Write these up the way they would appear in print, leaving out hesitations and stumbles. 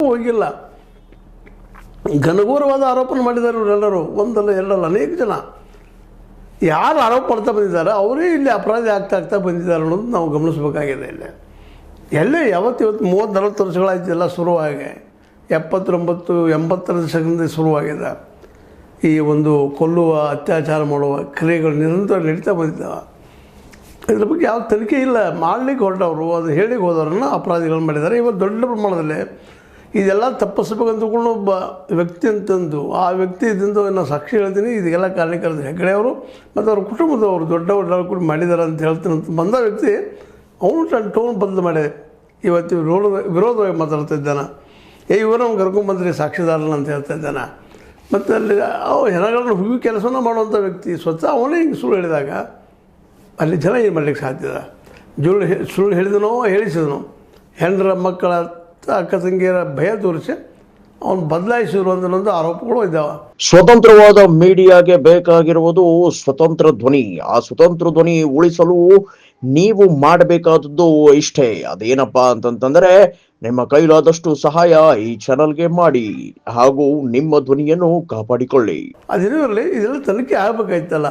ಹೋಗಿಲ್ಲ. ಘನಘೋರವಾದ ಆರೋಪನ ಮಾಡಿದ್ದಾರೆ ಇವರೆಲ್ಲರೂ, ಒಂದಲ್ಲ ಎರಡಲ್ಲ ಅನೇಕ ಜನ. ಯಾರು ಆರೋಪ ಮಾಡ್ತಾ ಬಂದಿದ್ದಾರೆ ಅವರೇ ಇಲ್ಲಿ ಅಪರಾಧಿ ಆಗ್ತಾ ಬಂದಿದ್ದಾರೆ ಅನ್ನೋದು ನಾವು ಗಮನಿಸಬೇಕಾಗಿದೆ. ಇಲ್ಲಿ ಎಲ್ಲೇ ಇವತ್ತು 30-40 ವರ್ಷಗಳಾಯ್ತು ಎಲ್ಲ ಶುರುವಾಗಿ, 79-80 ದಶಕದಿಂದ ಶುರುವಾಗಿದೆ. ಈ ಒಂದು ಕೊಲ್ಲುವ, ಅತ್ಯಾಚಾರ ಮಾಡುವ ಕ್ರಿಯೆಗಳು ನಿರಂತರ ನಡೀತಾ ಬಂದಿದ್ದಾವೆ. ಇದ್ರ ಬಗ್ಗೆ ಯಾವ ತನಿಖೆ ಇಲ್ಲ. ಮಾಡಲಿಕ್ಕೆ ಹೊರಟವರು, ಅದು ಹೇಳಿಕ್ಕೆ ಹೋದವ್ರನ್ನ ಅಪರಾಧಿಗಳು ಮಾಡಿದ್ದಾರೆ. ಇವತ್ತು ದೊಡ್ಡ ಪ್ರಮಾಣದಲ್ಲಿ ಇದೆಲ್ಲ ತಪ್ಪಿಸ್ಬೇಕಂತಕೊಂಡು ಒಬ್ಬ ವ್ಯಕ್ತಿ ಅಂತಂದು, ಆ ವ್ಯಕ್ತಿ ಇದ್ದಂದು ನಾನು ಸಾಕ್ಷಿ ಹೇಳ್ತೀನಿ, ಇದೆಲ್ಲ ಕಾರಣಕರ್ತರು ಹೆಗ್ಗಡೆ ಅವರು ಮತ್ತು ಅವ್ರ ಕುಟುಂಬದವರು ದೊಡ್ಡವರು ಕೂಡ ಮಾಡಿದ್ದಾರೆ ಅಂತ ಹೇಳ್ತೀನಿ ಅಂತ ಬಂದ ವ್ಯಕ್ತಿ ಅವನು ತನ್ನ ಟೋನ್ ಬದಲು ಮಾಡಿ ಇವತ್ತು ವಿರೋಧವಾಗಿ ಮಾತಾಡ್ತಾ ಇದ್ದಾನೆ. ಇವರು ನಮ್ಗೆ ಕರ್ಕೊಂಡ್ಬಂದ್ರಿ ಸಾಕ್ಷಿದಾರನ ಅಂತ ಹೇಳ್ತಾ ಇದ್ದಾನೆ. ಮತ್ತು ಅಲ್ಲಿ ಹೆಣಗಳನ್ನು ಹುಗಿ ಕೆಲಸನ ಮಾಡುವಂಥ ವ್ಯಕ್ತಿ ಸ್ವತಃ ಅವನೇ ಹಿಂಗೆ ಸುಳ್ಳು ಹೇಳಿದಾಗ ಅಲ್ಲಿ ಜನ ಏನು ಮಾಡಲಿಕ್ಕೆ ಸಾಧ್ಯದ? ಸುಳ್ಳು ಹೇಳಿದನೋ ಹೇಳಿಸಿದನೋ, ಹೆಣ್ಣರ ಮಕ್ಕಳ ಅಕ್ಕ ತಂಗಿಯರ ಭಯ ತೋರಿಸಿ ಅವನು ಬದಲಾಯಿಸಿರು ಅನ್ನೋ ಆರೋಪಗಳು ಇದ್ದಾವೆ. ಸ್ವತಂತ್ರವಾದ ಮೀಡಿಯಾಗೆ ಬೇಕಾಗಿರುವುದು ಸ್ವತಂತ್ರ ಧ್ವನಿ. ಆ ಸ್ವತಂತ್ರ ಧ್ವನಿ ಉಳಿಸಲು ನೀವು ಮಾಡಬೇಕಾದದ್ದು ಇಷ್ಟೇ. ಅದೇನಪ್ಪಾ ಅಂತಂತಂದ್ರೆ ನಿಮ್ಮ ಕೈಲಾದಷ್ಟು ಸಹಾಯ ಈ ಚಾನಲ್ಗೆ ಮಾಡಿ ಹಾಗೂ ನಿಮ್ಮ ಧ್ವನಿಯನ್ನು ಕಾಪಾಡಿಕೊಳ್ಳಿ. ಅದೇನೂ ಇರಲಿ, ಇದೆಲ್ಲ ತನಿಖೆ ಆಗಬೇಕಾಯ್ತಲ್ಲ,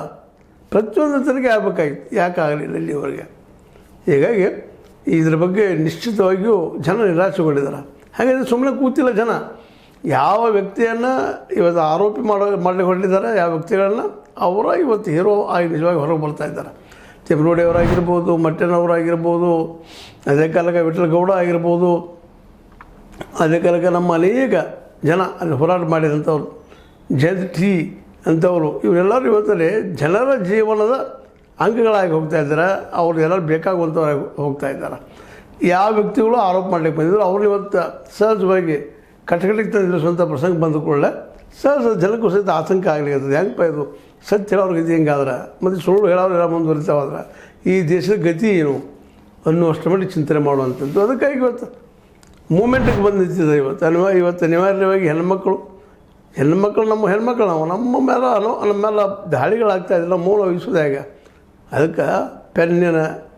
ಪ್ರತಿಯೊಂದು ತನಿಖೆ ಆಗಬೇಕಾಗಿತ್ತು. ಯಾಕೆ ಆಗಲಿಲ್ಲ ಇಲ್ಲಿವರೆಗೆ? ಹೀಗಾಗಿ ಇದ್ರ ಬಗ್ಗೆ ನಿಶ್ಚಿತವಾಗಿಯೂ ಜನ ನಿರಾಶೆಗೊಂಡಿದ್ದಾರೆ. ಹಾಗಾದರೆ ಸುಮ್ಮನೆ ಕೂತಿಲ್ಲ ಜನ. ಯಾವ ವ್ಯಕ್ತಿಯನ್ನು ಇವತ್ತು ಆರೋಪಿ ಮಾಡಲಿಕ್ಕೆ ಹೊರಟಿದ್ದಾರೆ, ಯಾವ ವ್ಯಕ್ತಿಗಳನ್ನ ಅವರ ಇವತ್ತು ಹೀರೋ ಆಗಿ ನಿಜವಾಗಿ ಹೊರಗೆ ಬರ್ತಾ ಇದ್ದಾರೆ. ತಿಮ್ಮನೂಡಿಯವರಾಗಿರ್ಬೋದು, ಮಟ್ಟಣ್ಣವರಾಗಿರ್ಬೋದು, ಅದೇ ಕಾಲಕ್ಕೆ ವಿಠಲಗೌಡ ಆಗಿರ್ಬೋದು, ಅದೇ ಕಾಲಕ್ಕೆ ನಮ್ಮ ಅನೇಕ ಜನ ಅಲ್ಲಿ ಹೋರಾಟ ಮಾಡಿದಂಥವ್ರು, ZT ಅಂಥವರು, ಇವರೆಲ್ಲರೂ ಇವತ್ತಲ್ಲಿ ಜನರ ಜೀವನದ ಅಂಗಗಳಾಗಿ ಹೋಗ್ತಾ ಇದ್ದಾರೆ. ಅವ್ರು ಎಲ್ಲರೂ ಬೇಕಾಗುವಂಥವ್ರಾಗಿ ಹೋಗ್ತಾ ಇದ್ದಾರೆ. ಯಾವ ವ್ಯಕ್ತಿಗಳು ಆರೋಪ ಮಾಡಲಿಕ್ಕೆ ಬಂದಿದ್ರು ಅವ್ರು ಇವತ್ತು ಸಹಜವಾಗಿ ಕಟ್ಟಕಟ್ಟಿಗೆ ತಂದಿರಿಸುವಂಥ ಪ್ರಸಂಗ ಬಂದ ಕೂಡಲೇ ಸಹಜ ಜನಕ್ಕೂ ಸಹಿತ ಆತಂಕ ಆಗಲಿಕ್ಕೆ ಹೆಂಗಪ್ಪ ಇದು ಸತ್ಯ ಹೇಳೋರ ಗತಿ ಹೆಂಗಾದ್ರೆ ಮತ್ತು ಸುಳ್ಳು ಹೇಳೋರೆಲ್ಲ ಮುಂದುವರಿತಾವಾದ್ರೆ ಈ ದೇಶದ ಗತಿ ಏನು ಅನ್ನುವಷ್ಟು ಮಟ್ಟಿಗೆ ಚಿಂತನೆ ಮಾಡುವಂಥದ್ದು. ಅದಕ್ಕಾಗಿ ಇವತ್ತು ಮೂಮೆಂಟಿಗೆ ಬಂದು ನಿಂತಿದೆ. ಇವತ್ತು ಅನಿವಾರ್ಯವಾಗಿ ಹೆಣ್ಮಕ್ಳು ನಮ್ಮ ಹೆಣ್ಮಕ್ಳು ನಮ್ಮ ಮೇಲೆ ದಾಳಿಗಳಾಗ್ತಾಯಿದ್ದಿಲ್ಲ ಮೂಲ ವಹಿಸೋದು ಹೇಗೆ? ಅದಕ್ಕೆ ಪೆನ್ನಿನ